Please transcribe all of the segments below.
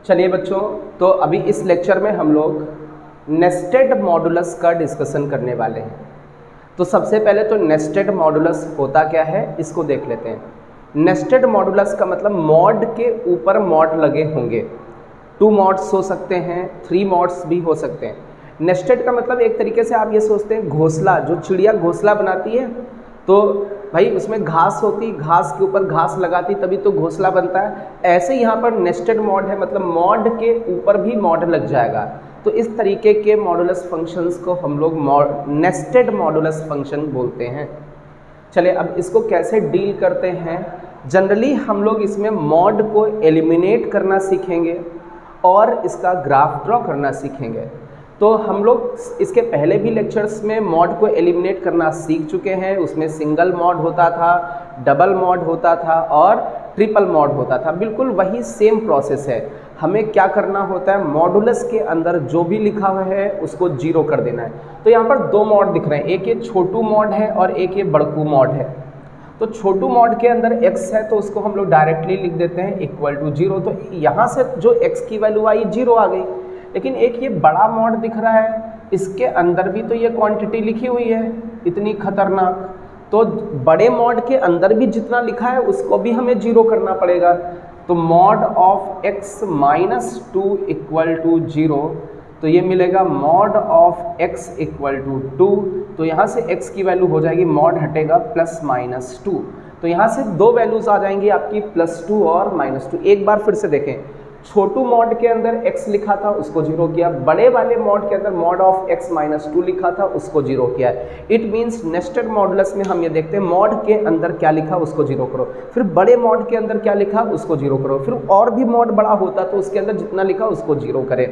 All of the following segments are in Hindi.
चलिए बच्चों, तो अभी इस लेक्चर में हम लोग नेस्टेड मॉडुलस का डिस्कशन करने वाले हैं। तो सबसे पहले तो नेस्टेड मॉडुलस होता क्या है इसको देख लेते हैं। नेस्टेड मॉडुलस का मतलब मॉड के ऊपर मॉड लगे होंगे। 2 मॉड्स हो सकते हैं, 3 मॉड्स भी हो सकते हैं। नेस्टेड का मतलब एक तरीके से आप ये सोचते हैं घोंसला, जो चिड़िया घोंसला बनाती है तो भाई उसमें घास होती, घास के ऊपर घास लगाती तभी तो घोंसला बनता है। ऐसे यहाँ पर नेस्टेड मॉड है, मतलब मॉड के ऊपर भी मॉड लग जाएगा। तो इस तरीके के मॉडुलस फंक्शंस को हम लोग नेस्टेड मॉडुलस फंक्शन बोलते हैं। चलिए अब इसको कैसे डील करते हैं। जनरली हम लोग इसमें मॉड को एलिमिनेट करना सीखेंगे और इसका ग्राफ ड्रॉ करना सीखेंगे। तो हम लोग इसके पहले भी लेक्चर्स में मॉड को एलिमिनेट करना सीख चुके हैं। उसमें सिंगल मॉड होता था, डबल मॉड होता था और ट्रिपल मॉड होता था। बिल्कुल वही सेम प्रोसेस है। हमें क्या करना होता है, मॉडुलस के अंदर जो भी लिखा हुआ है उसको 0 कर देना है। तो यहाँ पर 2 मॉड दिख रहे हैं, एक ये छोटू मॉड है और एक ये बड़कू मॉड है। तो छोटू मॉड के अंदर x है तो उसको हम लोग डायरेक्टली लिख देते हैं इक्वल टू 0। तो यहाँ से जो x की वैल्यू आई 0 आ गई। लेकिन एक ये बड़ा मॉड दिख रहा है, इसके अंदर भी तो ये क्वांटिटी लिखी हुई है इतनी खतरनाक। तो बड़े मॉड के अंदर भी जितना लिखा है उसको भी हमें 0 करना पड़ेगा। तो mod of x minus 2 equal to 0, तो ये मिलेगा mod of x equal to 2। तो यहाँ से x की वैल्यू हो जाएगी, मॉड हटेगा प्लस माइनस 2। तो यहाँ से 2 वैल्यूज़ आ जाएंगी आपकी प्लस 2 और माइनस 2। एक बार फिर से देखें, छोटू मॉड के अंदर x लिखा था उसको 0 किया, बड़े वाले मॉड के अंदर मॉड ऑफ x माइनस 2 लिखा था उसको 0 किया। इट मीन्स नेस्टेड मॉडुलस में हम ये देखते हैं मॉड के अंदर क्या लिखा उसको 0 करो, फिर बड़े मॉड के अंदर क्या लिखा उसको 0 करो, फिर और भी मॉड बड़ा होता तो उसके अंदर जितना लिखा उसको 0 करें।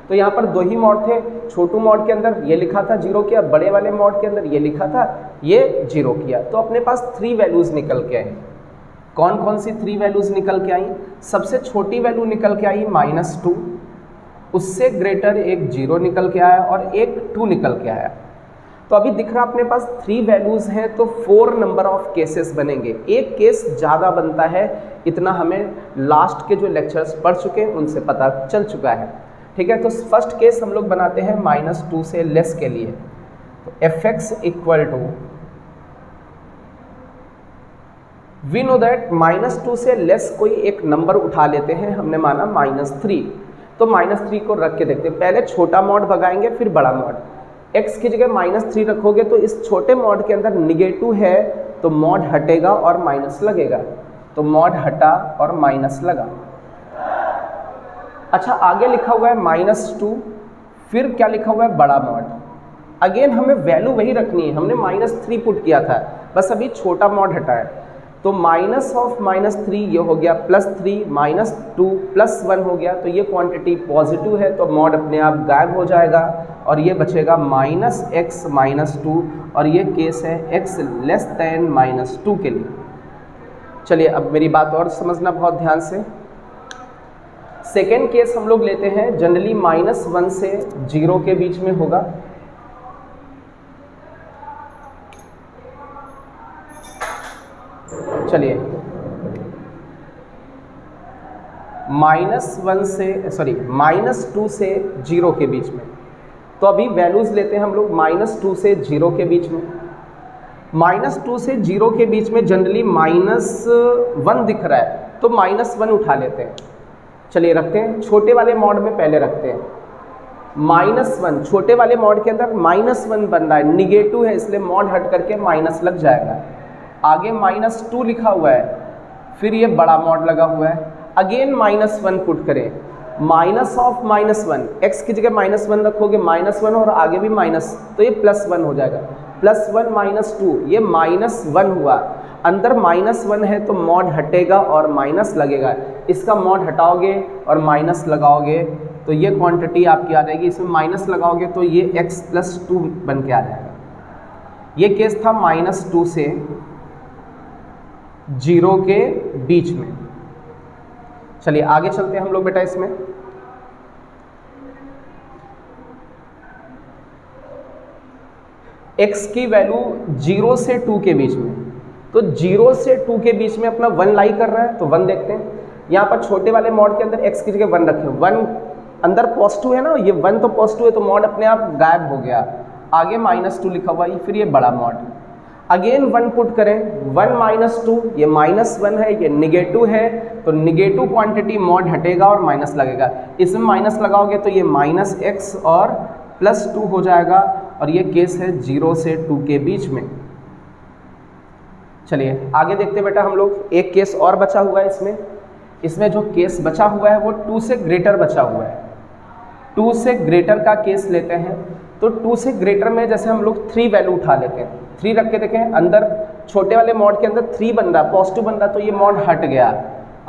तो यहाँ पर 2 ही मॉड थे, छोटू मॉड के अंदर ये लिखा था 0 किया, बड़े वाले मॉड के अंदर ये लिखा था ये 0 किया। तो अपने पास 3 वैल्यूज़ निकल के आई। कौन कौन सी 3 वैल्यूज़ निकल के आई? सबसे छोटी वैल्यू निकल के आई -2, उससे ग्रेटर एक 0 निकल के आया और एक 2 निकल के आया। तो अभी दिख रहा अपने पास 3 वैल्यूज़ हैं तो 4 नंबर ऑफ केसेस बनेंगे। एक केस ज़्यादा बनता है, इतना हमें लास्ट के जो लेक्चर्स पढ़ चुके हैं उनसे पता चल चुका है। ठीक है, तो फर्स्ट केस हम लोग बनाते हैं -2 से लेस के लिए। तो fx equal to, we know that -2 से लेस कोई एक नंबर उठा लेते हैं, हमने माना -3। तो -3 को रख के देखते हैं। पहले छोटा मॉड भगाएंगे फिर बड़ा मॉड। x की जगह -3 रखोगे तो इस छोटे मॉड के अंदर निगेटिव है तो मॉड हटेगा और माइनस लगेगा। तो मॉड हटा और माइनस लगा। अच्छा, आगे लिखा हुआ है -2, फिर क्या लिखा हुआ है बड़ा मॉड। अगेन हमें वैल्यू वही रखनी है, हमने -3 पुट किया था, बस अभी छोटा मॉड हटा है। तो माइनस ऑफ -3 ये हो गया +3, -2 +1 हो गया। तो ये क्वांटिटी पॉजिटिव है तो मॉड अपने आप गायब हो जाएगा और ये बचेगा -x -2, और ये केस है x लेस दैन -2 के लिए। चलिए अब मेरी बात और समझना बहुत ध्यान से। सेकेंड केस हम लोग लेते हैं, जनरली -1 से 0 के बीच में होगा। चलिए -2 से 0 के बीच में। तो अभी वैल्यूज़ लेते हैं हम लोग -2 से 0 के बीच में। -2 से 0 के बीच में जनरली -1 दिख रहा है तो -1 उठा लेते हैं। चलिए रखते हैं, छोटे वाले मॉड में पहले रखते हैं। -1 छोटे वाले मॉड के अंदर -1 बन रहा है, निगेटिव है इसलिए मॉड हट करके माइनस लग जाएगा। आगे -2 लिखा हुआ है, फिर ये बड़ा मॉड लगा हुआ है। अगेन -1 पुट करें, माइनस ऑफ -1, x की जगह -1 रखोगे -1 और आगे भी माइनस, तो ये +1 हो जाएगा। +1 -2, ये -1 हुआ। अंदर -1 है तो मॉड हटेगा और माइनस लगेगा। इसका मॉड हटाओगे और माइनस लगाओगे तो ये क्वांटिटी आपकी आ जाएगी। इसमें माइनस लगाओगे तो ये x + 2 बन के आ जाएगा। ये केस था -2 से 0 के बीच में। चलिए आगे चलते हैं हम लोग बेटा इसमें। x की वैल्यू 0 से 2 के बीच में, तो 0 से 2 के बीच में अपना 1 लाई कर रहा है तो 1 देखते हैं। यहाँ पर छोटे वाले मॉड के अंदर x की जगह 1 रखें, 1 अंदर पॉजिटिव है ना, ये 1 तो पॉजिटिव है तो मॉड अपने आप गायब हो गया, आगे -2 लिखा हुआ है, फिर ये बड़ा मॉड। अगेन 1 पुट करें, 1 - 2, ये -1 है, ये निगेटिव है, तो निगेटिव क्वांटिटी मॉड हटेगा और माइनस लगेगा, इसमें माइनस लगाओगे तो ये -x और +2 हो जाएगा, और ये केस है 0 से 2 के बीच में। चलिए आगे देखते बेटा हम लोग, एक केस और बचा हुआ है इसमें जो केस बचा हुआ है वो 2 से ग्रेटर बचा हुआ है। 2 से ग्रेटर का केस लेते हैं, तो 2 से ग्रेटर में जैसे हम लोग 3 वैल्यू उठा लेते हैं, 3 रख के देखें, अंदर छोटे वाले मॉड के अंदर 3 बन रहा, पॉजिटिव बन रहा, तो ये मॉड हट गया,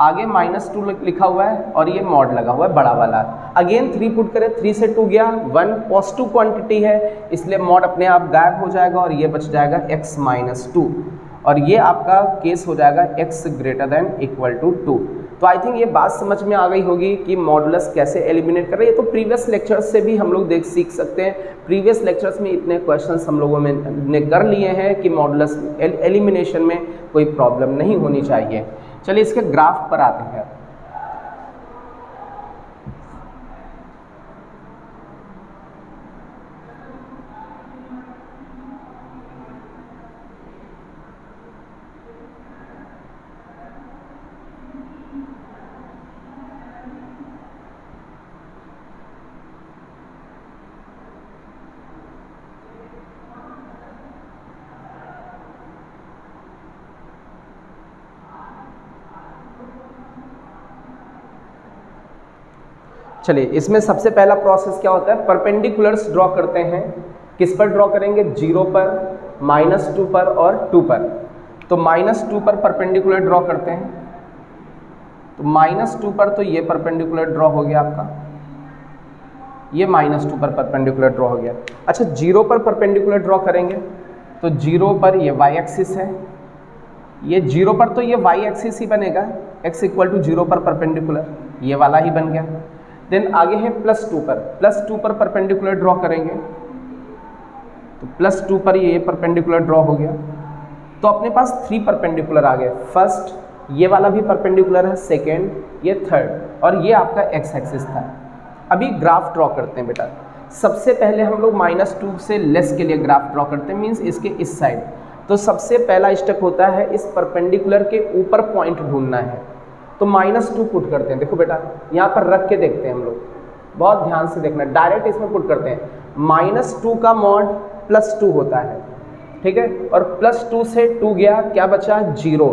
आगे -2 लिखा हुआ है और ये मॉड लगा हुआ है बड़ा वाला। अगेन 3 पुट करें, 3 से 2 गया, 1 पॉजिटिव क्वांटिटी है, इसलिए मॉड अपने आप गायब हो जाएगा और ये बच जाएगा x - 2, और ये आपका केस हो जाएगा x > 2। तो आई थिंक ये बात समझ में आ गई होगी कि मॉडुलस कैसे एलिमिनेट कर रहे हैं। ये तो प्रीवियस लेक्चर्स से भी हम लोग सीख सकते हैं, प्रीवियस लेक्चर्स में इतने क्वेश्चंस हम लोगों ने कर लिए हैं कि मॉडुलस एलिमिनेशन में कोई प्रॉब्लम नहीं होनी चाहिए। चलिए इसके ग्राफ पर आते हैं। चलिए इसमें सबसे पहला प्रोसेस क्या होता है, परपेंडिकुलर्स ड्रॉ करते हैं। किस पर ड्रॉ करेंगे, 0 पर, -2 पर और 2 पर। तो -2 पर परपेंडिकुलर ड्रॉ करते हैं, तो -2 पर तो ये परपेंडिकुलर ड्रॉ हो गया आपका, ये -2 पर परपेंडिकुलर ड्रॉ हो गया। अच्छा 0 पर परपेंडिकुलर ड्रॉ करेंगे, तो 0 पर ये y एक्सिस है, ये 0 पर तो ये y एक्सिस ही बनेगा, x = 0 पर परपेंडिकुलर, ये वाला ही बन गया। देन आगे है +2 पर, +2 पर परपेंडिकुलर ड्रॉ करेंगे, तो +2 पर ये परपेंडिकुलर ड्रॉ हो गया। तो अपने पास 3 परपेंडिकुलर आ गए, फर्स्ट ये वाला भी परपेंडिकुलर है, सेकेंड, ये थर्ड, और ये आपका x एक्सिस था। अभी ग्राफ ड्रॉ करते हैं बेटा। सबसे पहले हम लोग -2 से लेस के लिए ग्राफ ड्रॉ करते हैं, मीन्स इसके इस साइड। तो सबसे पहला स्टेप होता है इस परपेंडिकुलर के ऊपर पॉइंट ढूंढना है, तो -2 पुट करते हैं। देखो बेटा यहाँ पर रख के देखते हैं हम लोग, बहुत ध्यान से देखना, डायरेक्ट इसमें पुट करते हैं। -2 का मॉड +2 होता है, ठीक है, और +2 से 2 गया, क्या बचा, 0।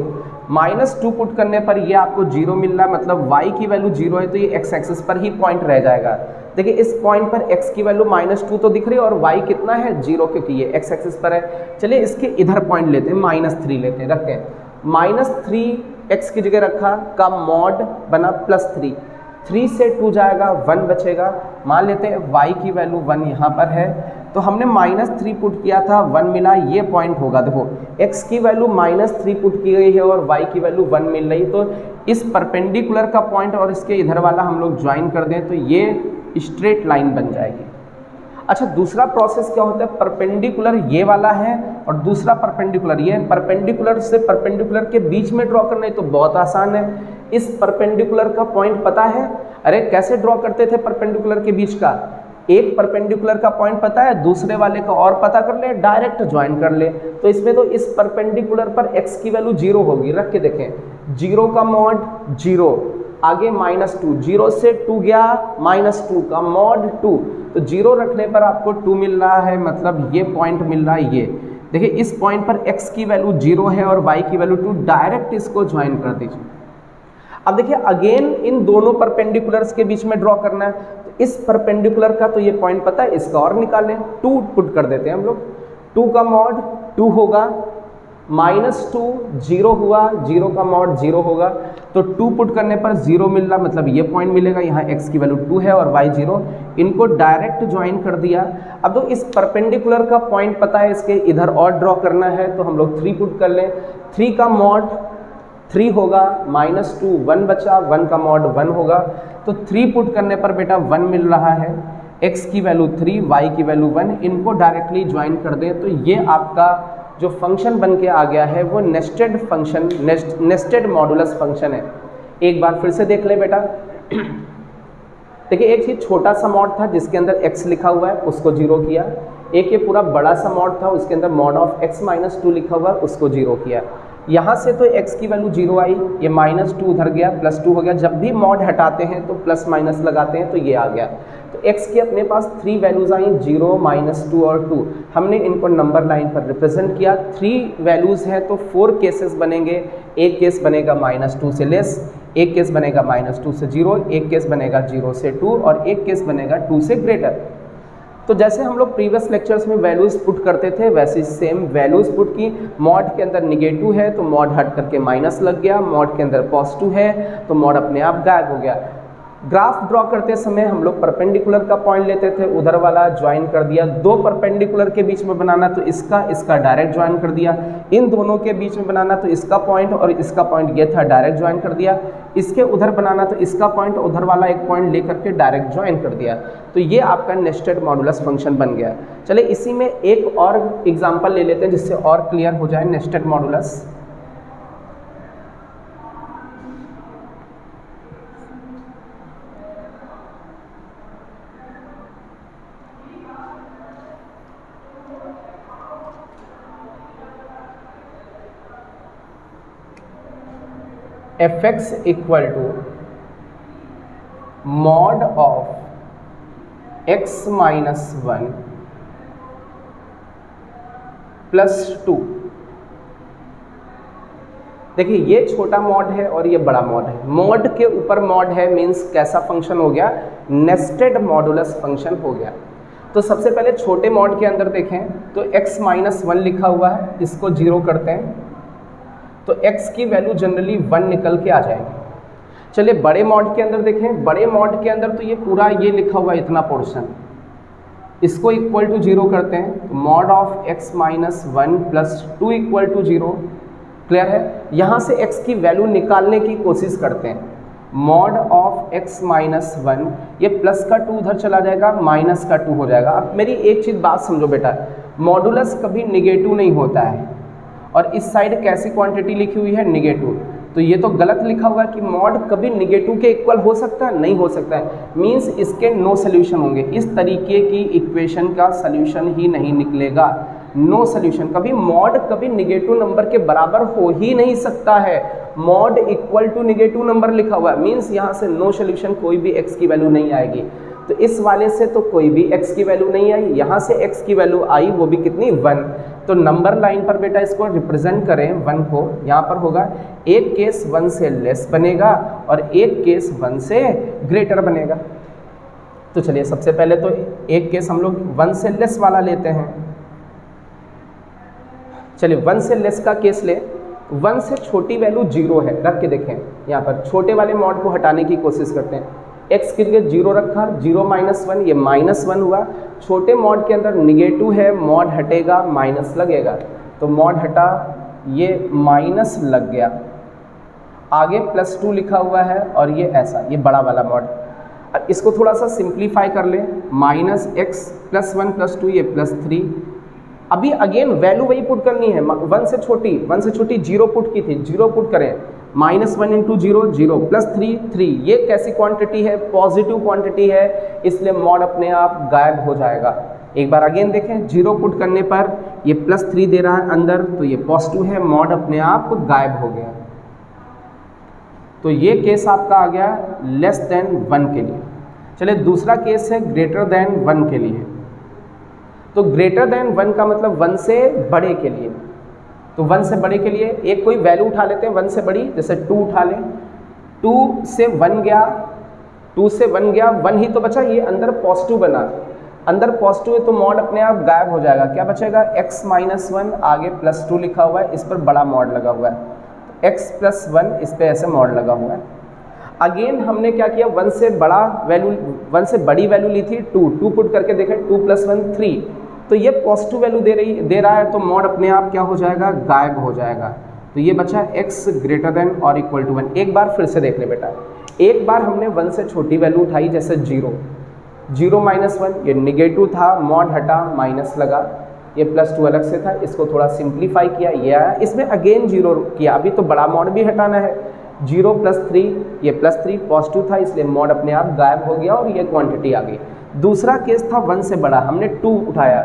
-2 पुट करने पर ये आपको 0 मिल रहा है, मतलब y की वैल्यू 0 है, तो ये x एक्सिस पर ही पॉइंट रह जाएगा। देखिए इस पॉइंट पर x की वैल्यू -2 तो दिख रही है और y कितना है, 0, क्योंकि ये x एक्सिस पर है। चलिए इसके इधर पॉइंट लेते हैं, -3 लेते हैं, रखते हैं। -3 x की जगह रखा, का मॉड बना +3, 3 से 2 जाएगा, 1 बचेगा। मान लेते हैं y की वैल्यू 1 यहाँ पर है, तो हमने -3 पुट किया था, 1 मिला, ये पॉइंट होगा। देखो x की वैल्यू -3 पुट की गई है और y की वैल्यू 1 मिल रही, तो इस परपेंडिकुलर का पॉइंट और इसके इधर वाला हम लोग ज्वाइन कर दें तो ये स्ट्रेट लाइन बन जाएगी। अच्छा दूसरा प्रोसेस क्या होता है, परपेंडिकुलर ये वाला है और दूसरा परपेंडिकुलर, ये परपेंडिकुलर से परपेंडिकुलर के बीच में ड्रॉ करना है, तो बहुत आसान है। इस परपेंडिकुलर का पॉइंट पता है, अरे कैसे ड्रॉ करते थे परपेंडिकुलर के बीच का, एक परपेंडिकुलर का पॉइंट पता है, दूसरे वाले का और पता कर ले, डायरेक्ट ज्वाइन कर ले। तो इसमें तो इस परपेंडिकुलर पर x की वैल्यू 0 होगी, रख के देखें, 0 का मॉड 0, आगे -2, 0 से 2 गया, -2 का मॉड 2, तो 0 रखने पर आपको 2 मिल रहा है, मतलब ये पॉइंट मिल रहा है। ये देखिए इस पॉइंट पर x की वैल्यू 0 है और y की वैल्यू 2, डायरेक्ट इसको ज्वाइन कर दीजिए। अब देखिए अगेन इन दोनों परपेंडिकुलर्स के बीच में ड्रॉ करना है, तो इस परपेंडिकुलर का तो ये पॉइंट पता है, इसका और निकालें, 2 पुट कर देते हैं हम लोग। 2 का मॉड 2 होगा, -2 0 हुआ, 0 का मॉड 0 होगा, तो 2 पुट करने पर 0 मिल रहा, मतलब ये पॉइंट मिलेगा, यहाँ x की वैल्यू 2 है और y 0, इनको डायरेक्ट ज्वाइन कर दिया। अब तो इस परपेंडिकुलर का पॉइंट पता है, इसके इधर और ड्रॉ करना है, तो हम लोग 3 पुट कर लें। 3 का मॉड 3 होगा, -2, 1 बचा, 1 का मॉड 1 होगा, तो 3 पुट करने पर बेटा 1 मिल रहा है, x की वैल्यू 3, y की वैल्यू 1, इनको डायरेक्टली ज्वाइन कर दें, तो ये आपका जो फंक्शन बन के आ गया है वो nested function, nested modulus function है। एक बार फिर से देख ले बेटा। देखिए एक चीज़ छोटा सा मॉड था जिसके अंदर x लिखा हुआ है, उसको 0 किया। एक ये पूरा बड़ा सा मॉड था, उसके अंदर मॉड ऑफ x माइनस 2 लिखा हुआ है, उसको 0 किया। यहाँ से तो x की वैल्यू 0 आई, ये -2 उधर गया, +2 हो गया। जब भी मॉड हटाते हैं तो प्लस माइनस लगाते हैं, तो ये आ गया। तो x की अपने पास 3 वैल्यूज़ आई, 0, -2 और 2। हमने इनको नंबर लाइन पर रिप्रेजेंट किया। 3 वैल्यूज़ हैं तो 4 केसेस बनेंगे। एक केस बनेगा -2 से लेस, एक केस बनेगा -2 से 0, एक केस बनेगा 0 से 2 और एक केस बनेगा 2 से ग्रेटर। तो जैसे हम लोग प्रीवियस लेक्चर्स में वैल्यूज़ पुट करते थे वैसे सेम वैल्यूज़ पुट की। मॉड के अंदर निगेटिव है तो मॉड हट करके माइनस लग गया, मॉड के अंदर पॉजिटिव है तो मॉड अपने आप गायब हो गया। ग्राफ ड्रॉ करते समय हम लोग परपेंडिकुलर का पॉइंट लेते थे, उधर वाला ज्वाइन कर दिया। 2 परपेंडिकुलर के बीच में बनाना तो इसका डायरेक्ट ज्वाइन कर दिया। इन दोनों के बीच में बनाना तो इसका पॉइंट और इसका पॉइंट ये था, डायरेक्ट ज्वाइन कर दिया। इसके उधर बनाना तो इसका पॉइंट उधर वाला एक पॉइंट ले करके डायरेक्ट ज्वाइन कर दिया। तो ये आपका नेस्टेड मॉडुलस फंक्शन बन गया। चलिए इसी में एक और एग्जाम्पल ले लेते हैं जिससे और क्लियर हो जाए nested modulus. fx equal to mod of x minus 1 plus 2। देखिए ये छोटा मॉड है और ये बड़ा मॉड है। मॉड के ऊपर मॉड है मीन्स कैसा फंक्शन हो गया, नेस्टेड मॉडुलस फंक्शन हो गया। तो सबसे पहले छोटे मॉड के अंदर देखें तो x माइनस 1 लिखा हुआ है, इसको 0 करते हैं तो x की वैल्यू जनरली 1 निकल के आ जाएगी। चलिए बड़े मॉड के अंदर देखें, बड़े मॉड के अंदर तो ये पूरा ये लिखा हुआ है इतना पोर्शन, इसको इक्वल टू 0 करते हैं तो mod of x minus 1 plus 2 equal to 0। Clear है। यहाँ से x की वैल्यू निकालने की कोशिश करते हैं। मॉड ऑफ x माइनस 1, ये प्लस का 2 उधर चला जाएगा, माइनस का 2 हो जाएगा। अब मेरी एक चीज़ बात समझो बेटा, मॉडुलस कभी निगेटिव नहीं होता है और इस साइड कैसी क्वांटिटी लिखी हुई है, निगेटिव। तो ये तो गलत लिखा हुआ कि मॉड कभी निगेटिव के इक्वल हो सकता है, नहीं हो सकता है। मींस इसके नो सोल्यूशन होंगे। इस तरीके की इक्वेशन का सोल्यूशन ही नहीं निकलेगा, नो सोल्यूशन। कभी मॉड कभी निगेटिव नंबर के बराबर हो ही नहीं सकता है। Mod equal to negative number लिखा हुआ है मीन्स यहाँ से नो सोल्यूशन, कोई भी x की वैल्यू नहीं आएगी। तो इस वाले से तो कोई भी x की वैल्यू नहीं आई, यहाँ से x की वैल्यू आई वो भी कितनी, 1। तो नंबर लाइन पर बेटा इसको रिप्रेजेंट करें 1 को, यहाँ पर होगा एक केस 1 से लेस बनेगा और एक केस 1 से ग्रेटर बनेगा। तो चलिए सबसे पहले तो एक केस हम लोग 1 से लेस वाला लेते हैं। चलिए 1 से लेस का केस ले, 1 से छोटी वैल्यू 0 है, रख के देखें यहाँ पर छोटे वाले मॉड को हटाने की कोशिश करते हैं। x के लिए 0 रखा, 0 माइनस 1, ये -1 हुआ। छोटे मॉड के अंदर निगेटिव है, मॉड हटेगा माइनस लगेगा, तो मॉड हटा, ये माइनस लग गया। आगे +2 लिखा हुआ है और ये ऐसा, ये बड़ा वाला मॉड। अब इसको थोड़ा सा सिंप्लीफाई कर ले, -x + 1 + 2 ये +3। अभी अगेन वैल्यू वही पुट करनी है, 1 से छोटी 0 पुट की थी, 0 पुट करें। -1 × 0 0 +3 3। ये कैसी क्वांटिटी है, पॉजिटिव क्वांटिटी है, इसलिए मॉड अपने आप गायब हो जाएगा। एक बार अगेन देखें, 0 पुट करने पर ये +3 दे रहा है अंदर, तो ये पॉजिटिव है, मॉड अपने आप गायब हो गया। तो ये केस आपका आ गया <1 के लिए। चलिए दूसरा केस है <1 के लिए। तो <1 का मतलब 1 से बड़े के लिए। तो 1 से बड़े के लिए एक कोई वैल्यू उठा लेते हैं 1 से बड़ी, जैसे 2 उठा लें। 2 से 1 गया, 2 से 1 गया, 1 ही तो बचा, ये अंदर पॉजिटिव बना, अंदर पॉजिटिव है तो मॉड अपने आप गायब हो जाएगा। क्या बचेगा, x माइनस 1, आगे +2 लिखा हुआ है, इस पर बड़ा मॉड लगा हुआ है, x + 1 इस पर ऐसे मॉड लगा हुआ है। अगेन हमने क्या किया, 1 से बड़ा वैल्यू, 1 से बड़ी वैल्यू ली थी 2 पुट करके देखें, 2 + 1 3। तो ये पॉजिटिव वैल्यू दे रहा है तो मॉड अपने आप क्या हो जाएगा, गायब हो जाएगा। तो ये बचा x > और इक्वल टू 1। एक बार फिर से देख ले बेटा, एक बार हमने 1 से छोटी वैल्यू उठाई, जैसे 0 -1, ये निगेटिव था, मॉड हटा, माइनस लगा, ये +2 अलग से था, इसको थोड़ा सिंप्लीफाई किया, ये आया। इसमें अगेन 0 किया, अभी तो बड़ा मॉड भी हटाना है, 0 प्लस 3, ये प्लस 3 पॉजिटिव था इसलिए मॉड अपने आप गायब हो गया और ये क्वांटिटी आ गई। दूसरा केस था 1 से बड़ा, हमने 2 उठाया,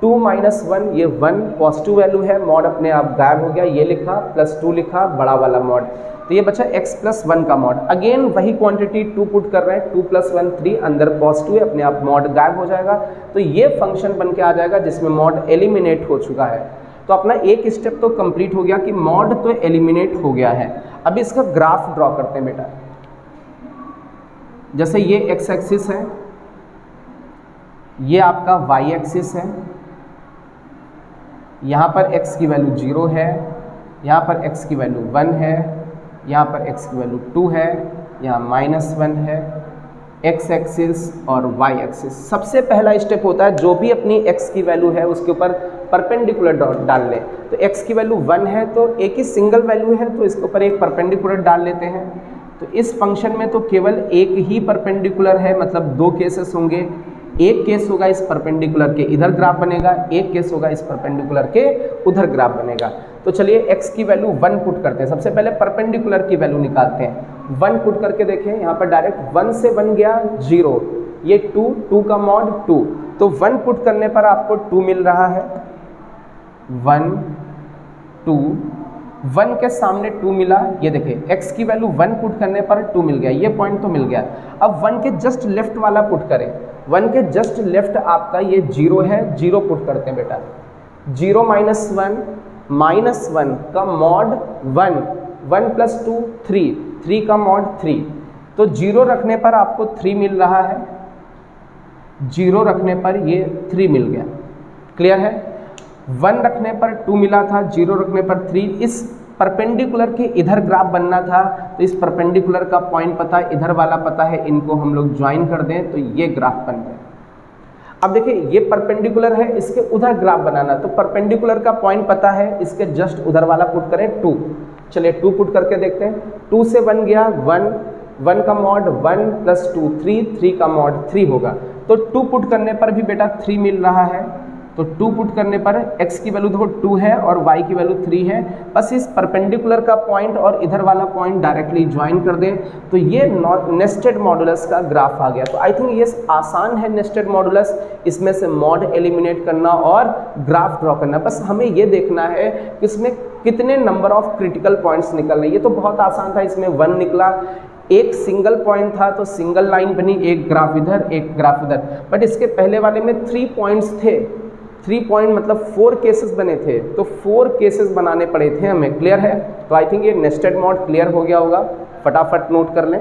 2 माइनस 1, ये 1 पॉजिटिव वैल्यू है, मॉड अपने आप गायब हो गया, ये लिखा प्लस 2 लिखा बड़ा वाला मॉड, तो ये बचा x प्लस 1 का मॉड। अगेन वही क्वांटिटी 2 पुट कर रहे हैं, 2 प्लस 1 3, अंदर पॉजिटिव है अपने आप मॉड गायब हो जाएगा, तो ये फंक्शन बन के आ जाएगा जिसमें मॉड एलिमिनेट हो चुका है। तो अपना एक स्टेप तो कंप्लीट हो गया कि मॉड तो एलिमिनेट हो गया है। अब इसका ग्राफ ड्रॉ करते हैं बेटा। जैसे ये x एक्सिस है, ये आपका y एक्सिस है, यहाँ पर x की वैल्यू 0 है, यहाँ पर x की वैल्यू 1 है, यहाँ पर x की वैल्यू 2 है, यहाँ -1 है, x एक्सिस और y एक्सिस। सबसे पहला स्टेप होता है जो भी अपनी x की वैल्यू है उसके ऊपर परपेंडिकुलर डाल लें। तो x की वैल्यू 1 है तो एक ही सिंगल वैल्यू है तो इसके ऊपर एक परपेंडिकुलर डाल लेते हैं। तो इस फंक्शन में तो केवल एक ही परपेंडिकुलर है, मतलब 2 केसेस होंगे। एक केस होगा इस परपेंडिकुलर के इधर ग्राफ बनेगा, एक केस होगा इस परपेंडिकुलर के उधर ग्राफ बनेगा। तो चलिए x की वैल्यू 1 पुट करते हैं। सबसे पहले परपेंडिकुलर की वैल्यू निकालते हैं। 1 पुट करके देखें, यहाँ पर डायरेक्ट 1 से बन गया 0, ये 2 का मॉड 2, तो 1 पुट करने पर आपको 2 मिल रहा है, 1 2, 1 के सामने 2 मिला। ये देखिए x की वैल्यू 1 पुट करने पर 2 मिल गया, ये पॉइंट तो मिल गया। अब 1 के जस्ट लेफ्ट वाला पुट करें, 1 के जस्ट लेफ्ट आपका ये 0 है, 0 पुट करते हैं बेटा। 0 माइनस 1 का मॉड 1, 1 प्लस 2 3, 3 का मॉड 3, तो 0 रखने पर आपको 3 मिल रहा है, 0 रखने पर ये 3 मिल गया। क्लियर है? 1 रखने पर 2 मिला था, 0 रखने पर 3। इस परपेंडिकुलर के इधर ग्राफ बनना था तो इस परपेंडिकुलर का पॉइंट पता है, इधर वाला पता है, इनको हम लोग ज्वाइन कर दें तो ये ग्राफ बन गया। अब देखिए ये परपेंडिकुलर है, इसके उधर ग्राफ बनाना, तो परपेंडिकुलर का पॉइंट पता है, इसके जस्ट उधर वाला पुट करें 2। चलिए 2 पुट करके देखते हैं। 2 से 1 गया 1, 1 का मॉड 1 प्लस 2 3, 3 का मॉड 3 होगा। तो 2 पुट करने पर भी बेटा 3 मिल रहा है। तो 2 पुट करने पर x की वैल्यू देखो 2 है और y की वैल्यू 3 है। बस इस परपेंडिकुलर का पॉइंट और इधर वाला पॉइंट डायरेक्टली ज्वाइन कर दें तो ये नेस्टेड मॉडुलस का ग्राफ आ गया। तो आई थिंक ये आसान है नेस्टेड मॉडुलस, इसमें से मॉड एलिमिनेट करना और ग्राफ ड्रॉ करना। बस हमें ये देखना है कि इसमें कितने नंबर ऑफ क्रिटिकल पॉइंट्स निकल रहे हैं। ये तो बहुत आसान था, इसमें 1 निकला, एक सिंगल पॉइंट था तो सिंगल लाइन बनी, एक ग्राफ इधर एक ग्राफ इधर। बट इसके पहले वाले में 3 पॉइंट्स थे, 3 पॉइंट मतलब 4 केसेस बने थे, तो 4 केसेस बनाने पड़े थे हमें। क्लियर है? तो आई थिंक ये नेस्टेड मॉड क्लियर हो गया होगा, फटाफट नोट कर लें।